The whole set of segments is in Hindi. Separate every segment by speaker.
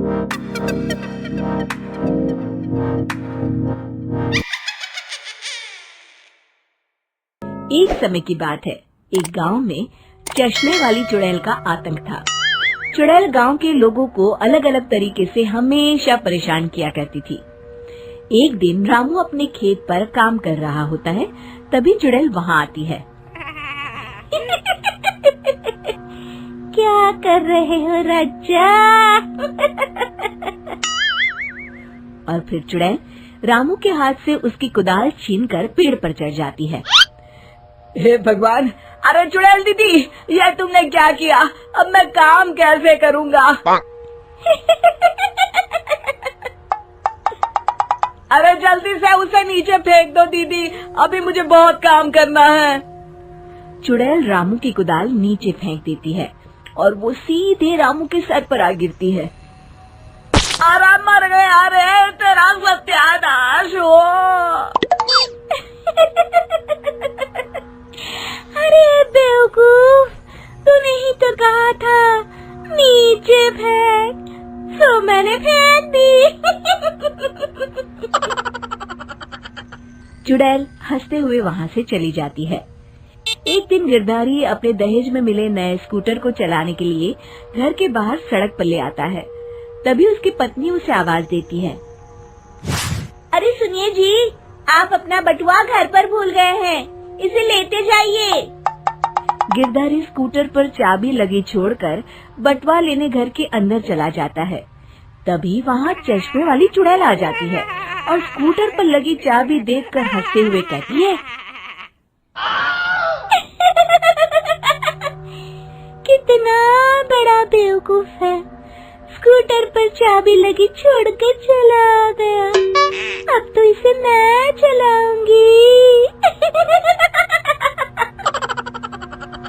Speaker 1: एक समय की बात है, एक गांव में चश्मे वाली चुड़ैल का आतंक था। चुड़ैल गांव के लोगों को अलग अलग तरीके से हमेशा परेशान किया करती थी। एक दिन रामू अपने खेत पर काम कर रहा होता है, तभी चुड़ैल वहां आती है। क्या कर रहे हो राजा? और फिर चुड़ैल रामू के हाथ से उसकी कुदाल छीनकर पेड़ पर चढ़ जाती है।
Speaker 2: हे भगवान! अरे चुड़ैल दीदी, यह तुमने क्या किया? अब मैं काम कैसे करूँगा? अरे जल्दी से उसे नीचे फेंक दो दीदी, अभी मुझे बहुत काम करना है।
Speaker 1: चुड़ैल रामू की कुदाल नीचे फेंक देती है और वो सीधे रामू के सर पर आ गिरती है।
Speaker 2: अरे मर गया रे, तेरा सत्यानाश हो।
Speaker 1: अरे बेवकूफ, तूने ही तो कहा था नीचे फेंक, तो मैंने फेंक दी। चुड़ैल हंसते हुए वहाँ से चली जाती है। एक दिन गिरधारी अपने दहेज में मिले नए स्कूटर को चलाने के लिए घर के बाहर सड़क पर ले आता है। तभी उसकी पत्नी उसे आवाज देती है। अरे सुनिए जी, आप अपना बटुआ घर पर भूल गए हैं, इसे लेते जाइए। गिरधारी स्कूटर पर चाबी लगी छोड़कर बटुआ लेने घर के अंदर चला जाता है। तभी वहाँ चश्मे वाली चुड़ैल आ जाती है और स्कूटर पर लगी चाबी देखकर हंसते हुए कहती है, कितना बड़ा बेवकूफ है, स्कूटर पर चाबी लगी छोड़कर चला गया। अब तो इसे मैं चलाऊंगी।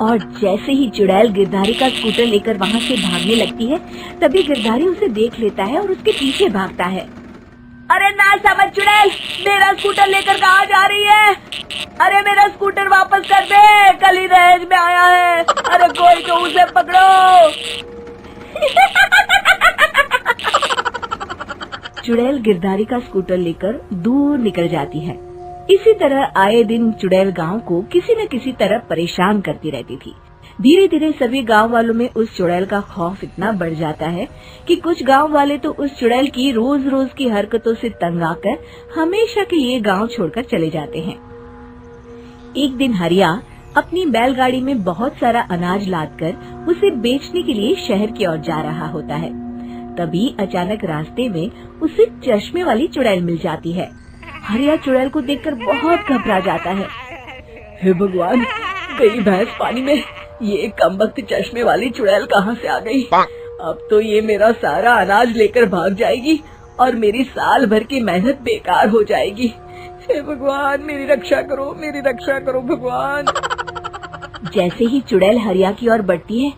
Speaker 1: और जैसे ही चुड़ैल गिरधारी का स्कूटर लेकर वहाँ से भागने लगती है, तभी गिरधारी उसे देख लेता है और उसके पीछे भागता है।
Speaker 2: अरे ना समझ चुड़ैल, मेरा स्कूटर लेकर कहाँ जा रही है? अरे मेरा स्कूटर वापस कर दे, कल ही दहेज में आया है। अरे कोई तो उसे पकड़ो।
Speaker 1: चुड़ैल गिरधारी का स्कूटर लेकर दूर निकल जाती है। इसी तरह आए दिन चुड़ैल गांव को किसी न किसी तरह परेशान करती रहती थी। धीरे धीरे सभी गांव वालों में उस चुड़ैल का खौफ इतना बढ़ जाता है कि कुछ गांव वाले तो उस चुड़ैल की रोज रोज की हरकतों से तंग आकर हमेशा के लिए गांव छोड़कर चले जाते हैं। एक दिन हरिया अपनी बैलगाड़ी में बहुत सारा अनाज लादकर उसे बेचने के लिए शहर की ओर जा रहा होता है। तभी अचानक रास्ते में उसे चश्मे वाली चुड़ैल मिल जाती है। हरिया चुड़ैल को देखकर बहुत घबरा जाता है।
Speaker 2: हे भगवान, गई भैंस पानी में, ये कमबख्त चश्मे वाली चुड़ैल कहाँ से आ गई? अब तो ये मेरा सारा अनाज लेकर भाग जाएगी और मेरी साल भर की मेहनत बेकार हो जाएगी। हे भगवान, मेरी रक्षा करो, मेरी रक्षा करो भगवान।
Speaker 1: जैसे ही चुड़ैल हरिया की ओर बढ़ती है,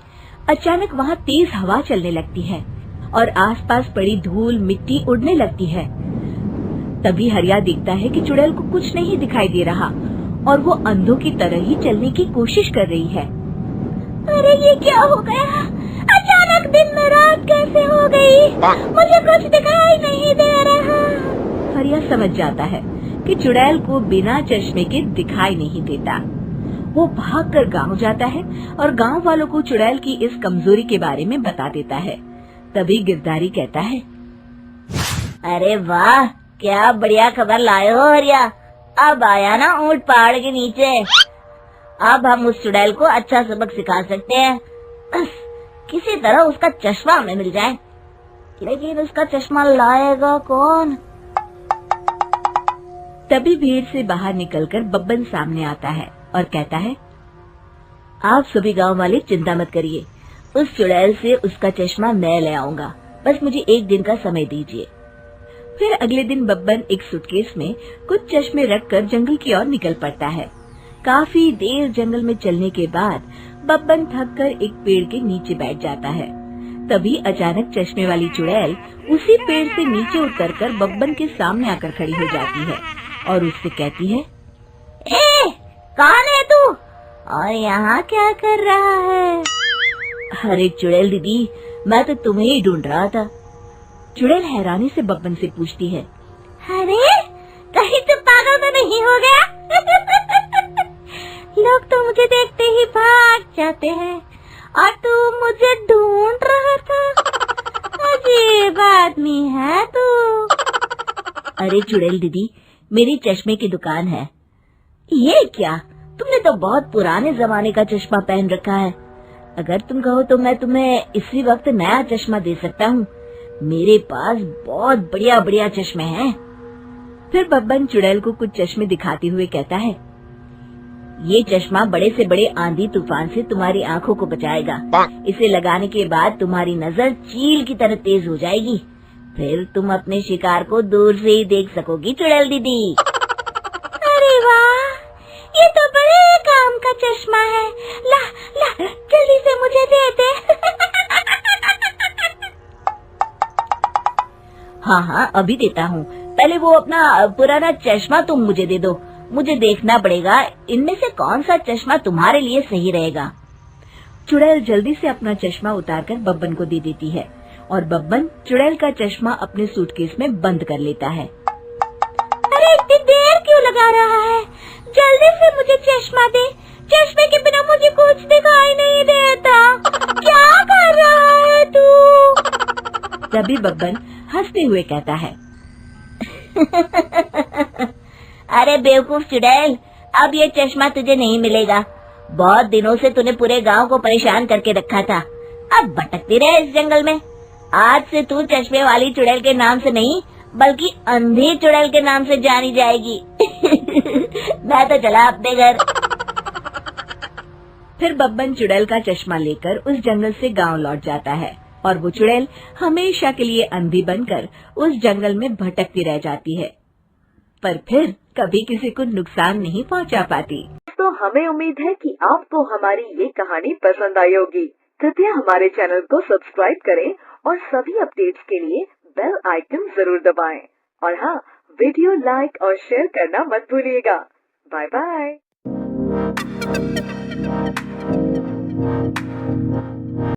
Speaker 1: अचानक वहाँ तेज हवा चलने लगती है और आसपास पड़ी धूल मिट्टी उड़ने लगती है। तभी हरिया देखता है कि चुड़ैल को कुछ नहीं दिखाई दे रहा और वो अंधों की तरह ही चलने की कोशिश कर रही है। अरे ये क्या हो गया? अचानक दिन में रात कैसे हो गई? मुझे कुछ दिखाई नहीं दे रहा। हरिया समझ जाता है कि चुड़ैल को बिना चश्मे के दिखाई नहीं देता। वो भागकर गांव जाता है और गांव वालों को चुड़ैल की इस कमजोरी के बारे में बता देता है। तभी गिरधारी कहता है, अरे वाह, क्या बढ़िया खबर लाए हो हरिया। अब आया ना ऊंट पहाड़ के नीचे। अब हम उस चुड़ैल को अच्छा सबक सिखा सकते हैं। बस किसी तरह उसका चश्मा हमें मिल जाए। लेकिन उसका चश्मा लाएगा कौन? तभी भीड़ से बाहर निकलकर बब्बन सामने आता है और कहता है, आप सभी गांव वाले चिंता मत करिए, उस चुड़ैल से उसका चश्मा मैं ले आऊंगा। बस मुझे एक दिन का समय दीजिए। फिर अगले दिन बब्बन एक सूटकेस में कुछ चश्मे रखकर जंगल की ओर निकल पड़ता है। काफी देर जंगल में चलने के बाद बब्बन थककर एक पेड़ के नीचे बैठ जाता है। तभी अचानक चश्मे वाली चुड़ैल उसी पेड़ से नीचे उतरकर बब्बन के सामने आकर खड़ी हो जाती है और उससे कहती है, ए, कौन है तू और यहाँ क्या कर रहा है? अरे चुड़ैल दीदी, मैं तो तुम्हें ही ढूंढ रहा था। चुड़ैल हैरानी से बब्बन से पूछती है, अरे कहीं तो पागल तो नहीं हो गया? लोग तो मुझे देखते ही भाग जाते हैं और तू मुझे ढूंढ रहा था। अजीब आदमी है तू। अरे चुड़ैल दीदी, मेरी चश्मे की दुकान है। ये क्या, तुमने तो बहुत पुराने जमाने का चश्मा पहन रखा है। अगर तुम कहो तो मैं तुम्हें इसी वक्त नया चश्मा दे सकता हूँ। मेरे पास बहुत बढ़िया बढ़िया चश्मे हैं। फिर बब्बन चुड़ैल को कुछ चश्मे दिखाते हुए कहता है, ये चश्मा बड़े से बड़े आंधी तूफान से तुम्हारी आंखों को बचाएगा। इसे लगाने के बाद तुम्हारी नजर चील की तरह तेज हो जाएगी। फिर तुम अपने शिकार को दूर से ही देख सकोगी चुड़ैल दीदी। अरे वाह, ये तो बड़े काम का चश्मा है। ला ला जल्दी से मुझे दे दे। हाँ, अभी देता हूँ। पहले वो अपना पुराना चश्मा तुम मुझे दे दो। मुझे देखना पड़ेगा इनमें से कौन सा चश्मा तुम्हारे लिए सही रहेगा। चुड़ैल जल्दी से अपना चश्मा उतारकर बब्बन को दे देती है और बब्बन चुड़ैल का चश्मा अपने सूटकेस में बंद कर लेता है। अरे इतनी देर क्यों लगा रहा है? जल्दी से मुझे चश्मा दे। चश्मे के बिना मुझे कुछ दिखाई नहीं देता। क्या कर रहा है तू? तभी बब्बन हंसते हुए कहता है, अरे बेवकूफ चुड़ैल, अब ये चश्मा तुझे नहीं मिलेगा। बहुत दिनों से तूने पूरे गांव को परेशान करके रखा था। अब भटकती रहे इस जंगल में। आज से तू चश्मे वाली चुड़ैल के नाम से नहीं बल्कि अंधी चुड़ैल के नाम से जानी जाएगी। मैं तो चला अपने घर। फिर बब्बन चुड़ैल का चश्मा लेकर उस जंगल से गांव लौट जाता है और वो चुड़ैल हमेशा के लिए अंधी बनकर उस जंगल में भटकती रह जाती है, पर फिर कभी किसी को नुकसान नहीं पहुंचा पाती।
Speaker 2: तो हमें उम्मीद है कि आपको हमारी ये कहानी पसंद आई होगी। कृपया हमारे चैनल को सब्सक्राइब करें और सभी अपडेट्स के लिए बेल आइकन जरूर दबाएं। और हाँ, वीडियो लाइक और शेयर करना मत भूलिएगा। Bye bye.